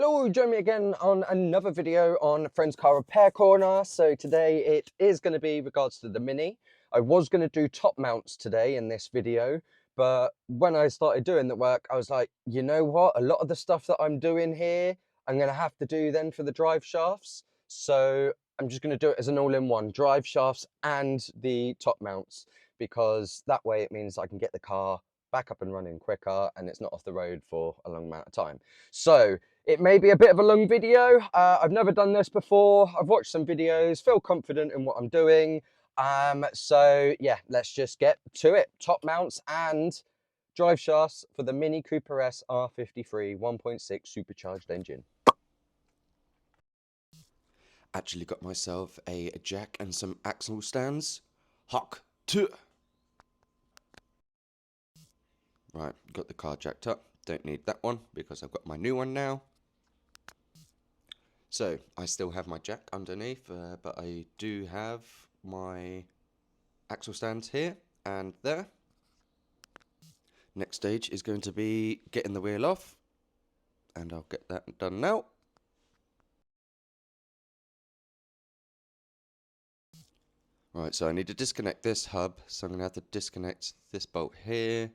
Hello, join me again on another video on Friend's Car Repair Corner. So today it is going to be regards to the Mini. I was going to do top mounts today in this video, but when I started doing the work, I was like, you know what? A lot of the stuff that I'm doing here, I'm going to have to do then for the drive shafts. So I'm just going to do it as an all-in-one, drive shafts and the top mounts, because that way it means I can get the car back up and running quicker and it's not off the road for a long amount of time. So it may be a bit of a long video. I've never done this before. I've watched some videos, feel confident in what I'm doing. So yeah, let's just get to it. Top mounts and drive shafts for the Mini Cooper S R53 1.6 supercharged engine. Actually got myself a jack and some axle stands. Hock to. Right, got the car jacked up. Don't need that one because I've got my new one now. So, I still have my jack underneath, but I do have my axle stands here and there. Next stage is going to be getting the wheel off, and I'll get that done now. Right, so I need to disconnect this hub, so I'm going to have to disconnect this bolt here,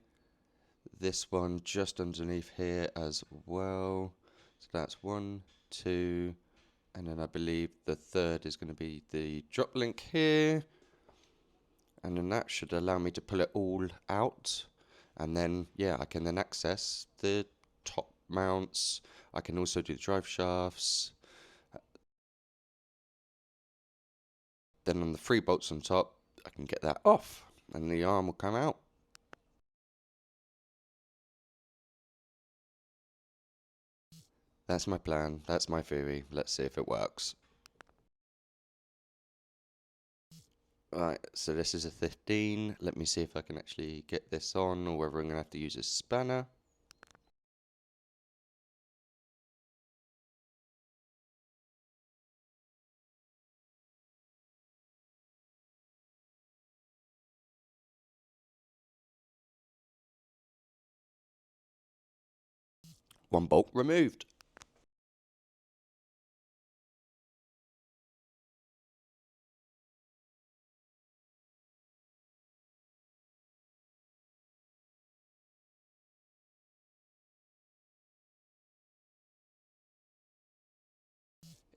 this one just underneath here as well. So that's 1, 2, and then I believe the third is going to be the drop link here, and then that should allow me to pull it all out, and then yeah, I can then access the top mounts. I can also do the drive shafts. Then on the 3 bolts on top, I can get that off and the arm will come out. That's my plan, that's my theory. Let's see if it works. Right, so this is a 15. Let me see if I can actually get this on, or whether I'm going to have to use a spanner. One bolt removed.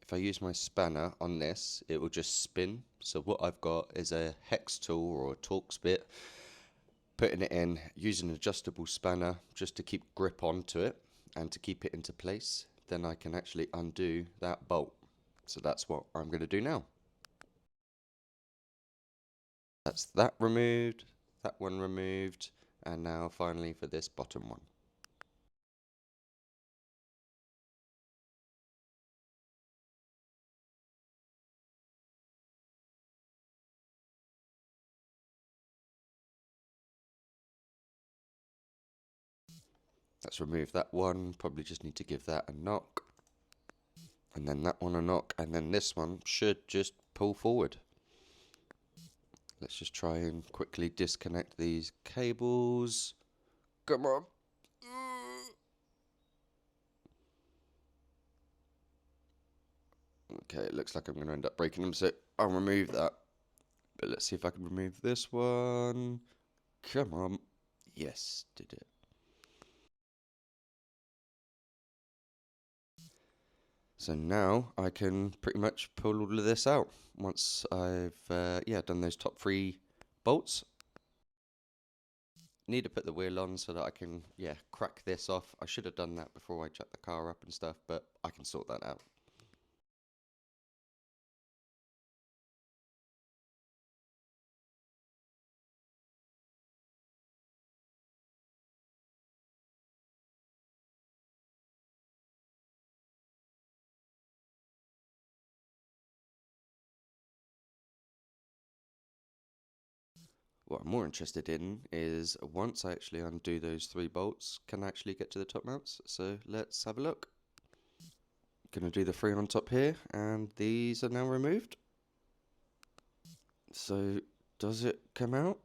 If I use my spanner on this, it will just spin. So what I've got is a hex tool or a Torx bit, putting it in, using an adjustable spanner just to keep grip onto it and to keep it into place. Then I can actually undo that bolt. So that's what I'm going to do now. That's that removed, that one removed, and now finally for this bottom one. Let's remove that one, probably just need to give that a knock. And then that one a knock, and then this one should just pull forward. Let's just try and quickly disconnect these cables. Come on. Okay, it looks like I'm going to end up breaking them, so I'll remove that. But let's see if I can remove this one. Come on. Yes, did it. So now I can pretty much pull all of this out once I've done those top 3 bolts. Need to put the wheel on so that I can crack this off. I should have done that before I jacked the car up and stuff, but I can sort that out. What I'm more interested in is once I actually undo those 3 bolts, can I actually get to the top mounts? So let's have a look. Gonna do the 3 on top here, and these are now removed. So does it come out?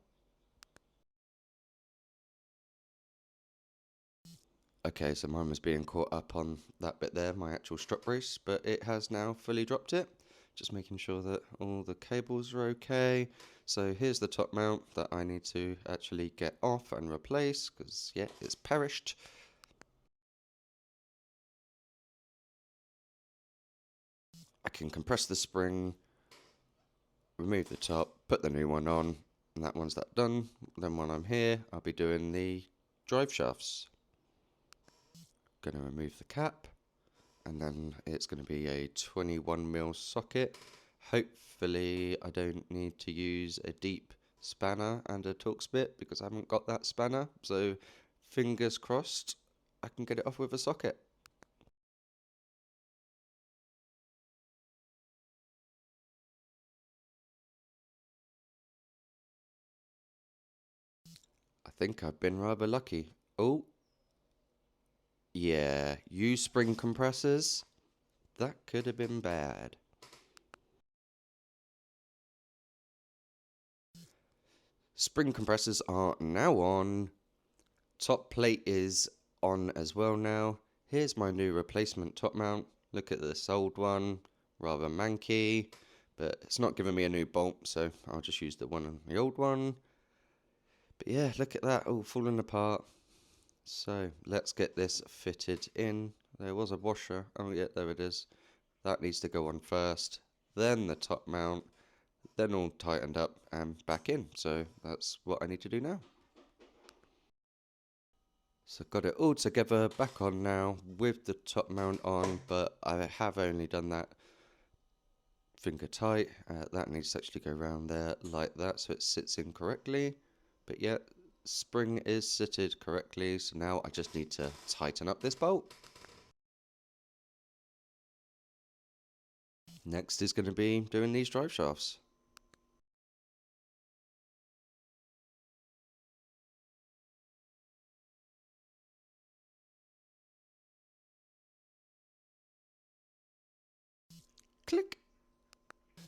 Okay, so mine was being caught up on that bit there, my actual strut brace, but it has now fully dropped it. Just making sure that all the cables are okay. So here's the top mount that I need to actually get off and replace, because yeah, it's perished. I can compress the spring, remove the top, put the new one on, and that one's that done. Then when I'm here, I'll be doing the drive shafts. Going to remove the cap, and then it's going to be a 21mm socket. Hopefully I don't need to use a deep spanner and a Torx bit because I haven't got that spanner, so fingers crossed I can get it off with a socket. I think I've been rather lucky. Oh, yeah, use spring compressors. That could have been bad. Spring compressors are now on. Top plate is on as well now. Here's my new replacement top mount. Look at this old one, rather manky, but it's not giving me a new bolt, so I'll just use the one on the old one. But yeah, look at that, all falling apart. So let's get this fitted in. There was a washer. Oh yeah, there it is. That needs to go on first, then the top mount, then all tightened up and back in. So that's what I need to do now. So got it all together, back on now with the top mount on, but I have only done that finger tight. That needs to actually go around there like that so it sits in correctly. But yeah, spring is sitted correctly, so now I just need to tighten up this bolt. Next is going to be doing these drive shafts. Click.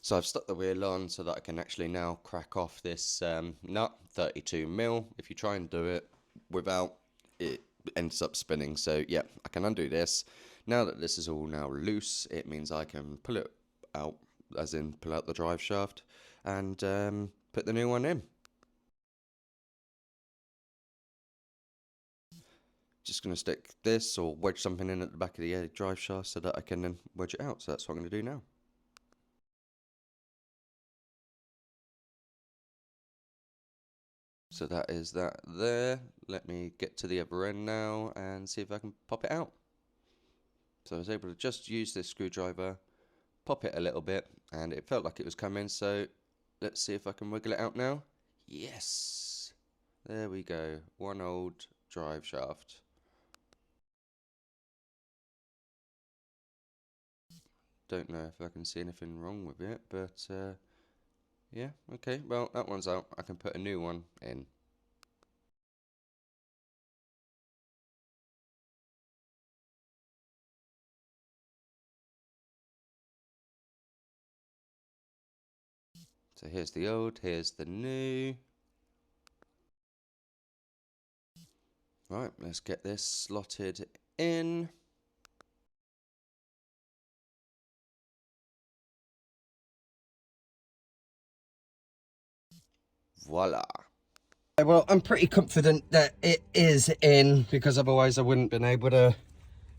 So I've stuck the wheel on so that I can actually now crack off this nut, 32mm. If you try and do it without, it ends up spinning. So yeah, I can undo this. Now that this is all now loose, it means I can pull it out, as in pull out the drive shaft and put the new one in. Just going to stick this or wedge something in at the back of the drive shaft so that I can then wedge it out. So that's what I'm going to do now. So that is that there. Let me get to the other end now and see if I can pop it out. So I was able to just use this screwdriver, pop it a little bit, and it felt like it was coming. So let's see if I can wiggle it out now. Yes! There we go. One old drive shaft. Don't know if I can see anything wrong with it, but yeah, okay. Well, that one's out. I can put a new one in. So here's the old, here's the new. Right, let's get this slotted in. Voila. Well, I'm pretty confident that it is in because otherwise I wouldn't been able to,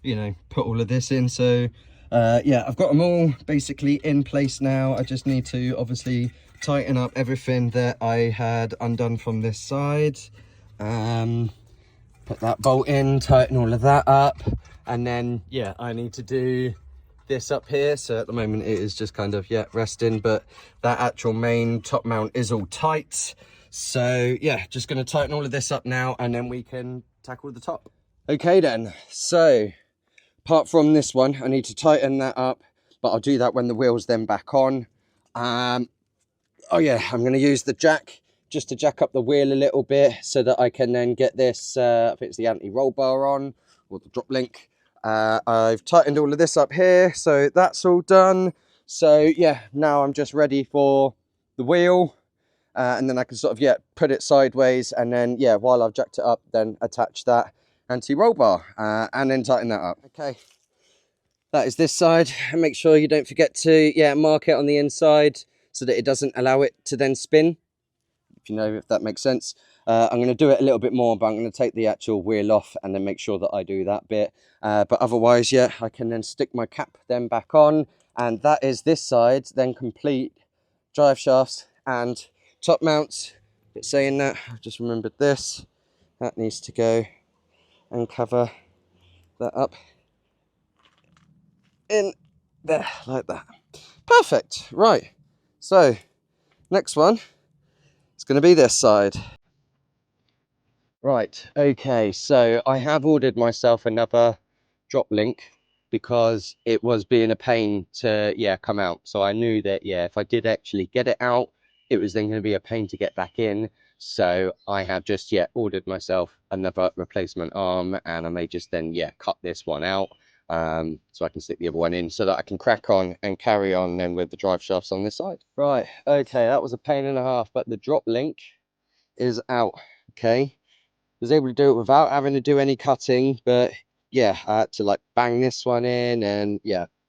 you know, put all of this in. So yeah, I've got them all basically in place now. I just need to obviously tighten up everything that I had undone from this side. Put that bolt in, tighten all of that up, and then yeah, I need to do this up here. So at the moment it is just kind of, yeah, resting, but that actual main top mount is all tight. So yeah, just going to tighten all of this up now and then we can tackle the top. Okay then, so apart from this one, I need to tighten that up, but I'll do that when the wheel's then back on. Oh yeah, I'm going to use the jack just to jack up the wheel a little bit so that I can then get this, I think it's the anti-roll bar on, or the drop link. I've tightened all of this up here, so that's all done. So yeah, now I'm just ready for the wheel. And then I can sort of, yeah, put it sideways and then, yeah, while I've jacked it up, then attach that. anti-roll bar, and then tighten that up. Okay, that is this side. And make sure you don't forget to mark it on the inside so that it doesn't allow it to then spin, if you know, if that makes sense. I'm going to do it a little bit more, but I'm going to take the actual wheel off and then make sure that I do that bit. But otherwise, yeah, I can then stick my cap then back on, and that is this side then complete. Drive shafts and top mounts. It's saying that, I just remembered this. That needs to go and cover that up in there, like that. Perfect. Right. So, next one is going to be this side. Right, okay, so I have ordered myself another drop link because it was being a pain to come out. So I knew that if I did actually get it out, it was then going to be a pain to get back in. So I have just ordered myself another replacement arm, and I may just then cut this one out so I can stick the other one in so that I can crack on and carry on then with the drive shafts on this side. Right, okay, that was a pain and a half, but the drop link is out. Okay, was able to do it without having to do any cutting, but yeah, I had to like bang this one in, and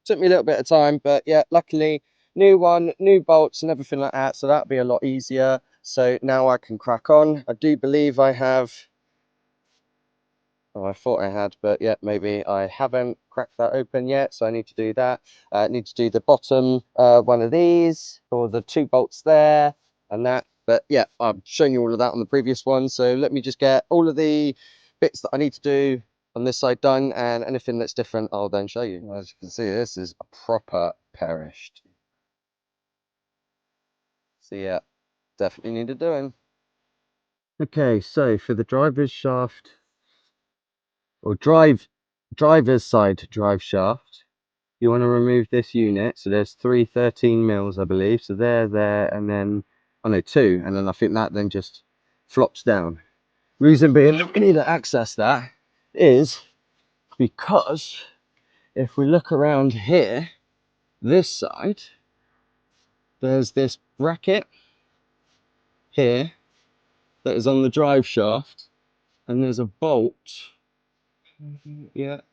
took me a little bit of time, but luckily new one, new bolts and everything like that, so that'll be a lot easier. So now I can crack on. I do believe I have, oh, I thought I had, but maybe I haven't cracked that open yet, so I need to do that. I need to do the bottom one of these, or the 2 bolts there, and that. But I've shown you all of that on the previous one, so let me just get all of the bits that I need to do on this side done, and anything that's different I'll then show you. As you can see, this is a proper perished. So definitely needed doing. Okay, so for the driver's shaft, or driver's side drive shaft, you want to remove this unit. So there's 3 13 mils, I believe. So there, and then, oh no, 2, and then I think that then just flops down. Reason being that we need to access that is because if we look around here, this side, there's this bracket here that is on the drive shaft, and there's a bolt,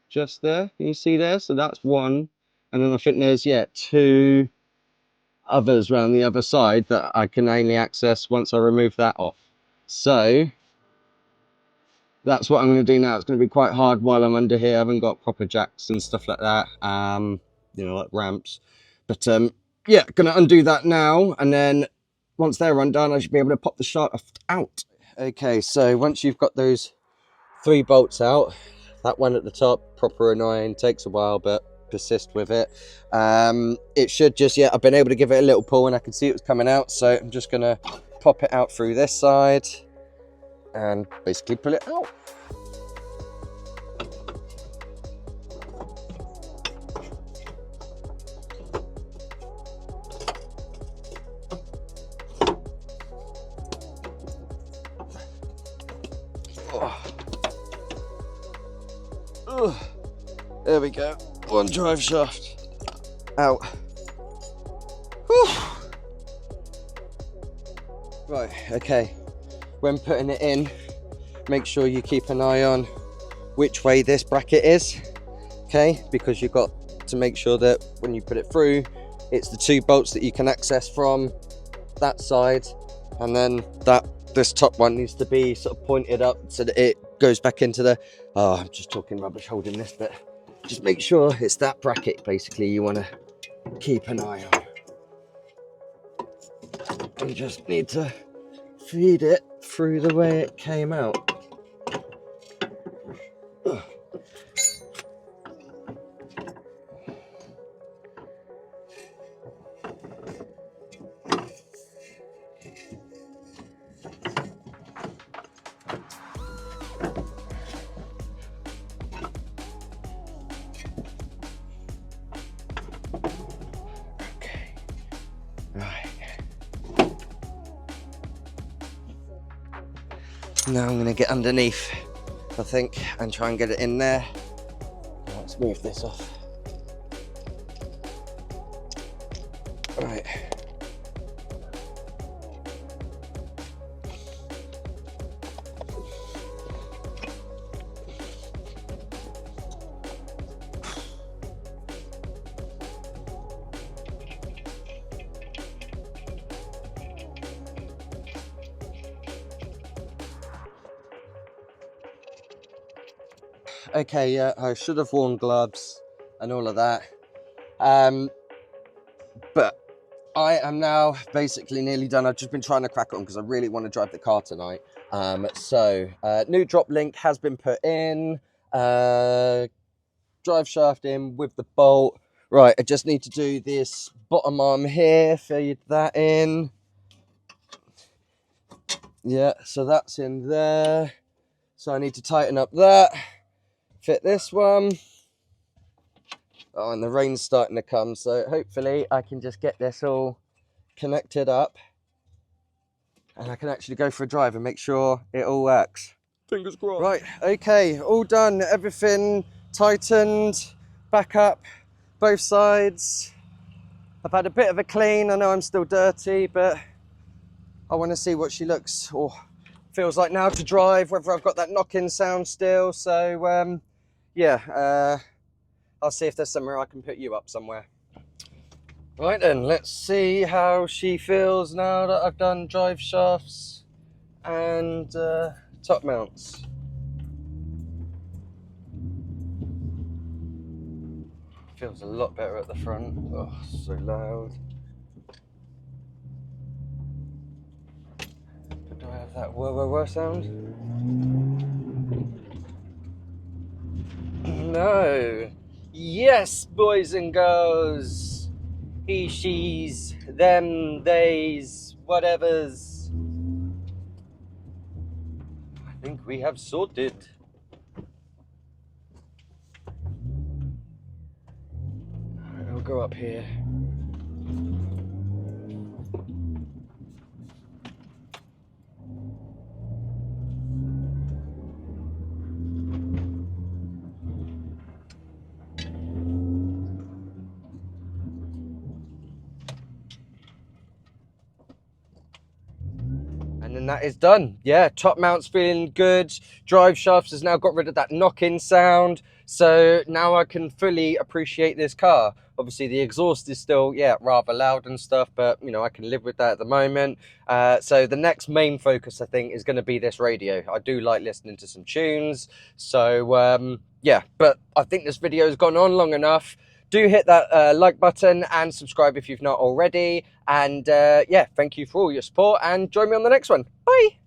just there. Can you see there? So that's one, and then I think there's 2 others around the other side that I can only access once I remove that off. So that's what I'm going to do now. It's going to be quite hard while I'm under here. I haven't got proper jacks and stuff like that, like ramps. But going to undo that now, and then once they're undone, I should be able to pop the shaft out. Okay, so once you've got those 3 bolts out, that one at the top, proper annoying, takes a while, but persist with it. It should just, I've been able to give it a little pull and I can see it was coming out, so I'm just gonna pop it out through this side and basically pull it out. There we go, 1 drive shaft out. Whew. Right, okay, when putting it in, make sure you keep an eye on which way this bracket is, okay, because you've got to make sure that when you put it through, it's the 2 bolts that you can access from that side, and then this top one needs to be sort of pointed up so that it goes back into the, I'm just talking rubbish holding this, but just make sure it's that bracket basically you want to keep an eye on. You just need to feed it through the way it came out. Now I'm going to get underneath, I think, and try and get it in there. Let's move this off. Right. Okay, yeah, I should have worn gloves and all of that. But I am now basically nearly done. I've just been trying to crack on because I really want to drive the car tonight. New drop link has been put in. Drive shaft in with the bolt. Right, I just need to do this bottom arm here, feed that in. Yeah, so that's in there. So I need to tighten up that, fit this one. Oh, and the rain's starting to come, so hopefully I can just get this all connected up and I can actually go for a drive and make sure it all works. Fingers crossed. Right, okay, all done, everything tightened, back up, both sides. I've had a bit of a clean. I know I'm still dirty, but I want to see what she looks or feels like now to drive, whether I've got that knock-in sound still. So, yeah, I'll see if there's somewhere I can put you up somewhere. Right then, let's see how she feels now that I've done drive shafts and top mounts. Feels a lot better at the front. Oh, so loud. But do I have that whoa whoa whoa sound? No. Yes, boys and girls. He, she's, them, theys, whatevers. I think we have sorted. Alright, I'll go up here. And then that is done. Yeah, top mount's feeling good. Drive shafts has now got rid of that knock-in sound. So now I can fully appreciate this car. Obviously the exhaust is still, yeah, rather loud and stuff, but you know, I can live with that at the moment. So the next main focus, I think, is going to be this radio. I do like listening to some tunes. So yeah, but I think this video has gone on long enough. Do hit that like button and subscribe if you've not already. And yeah, thank you for all your support and join me on the next one. Bye.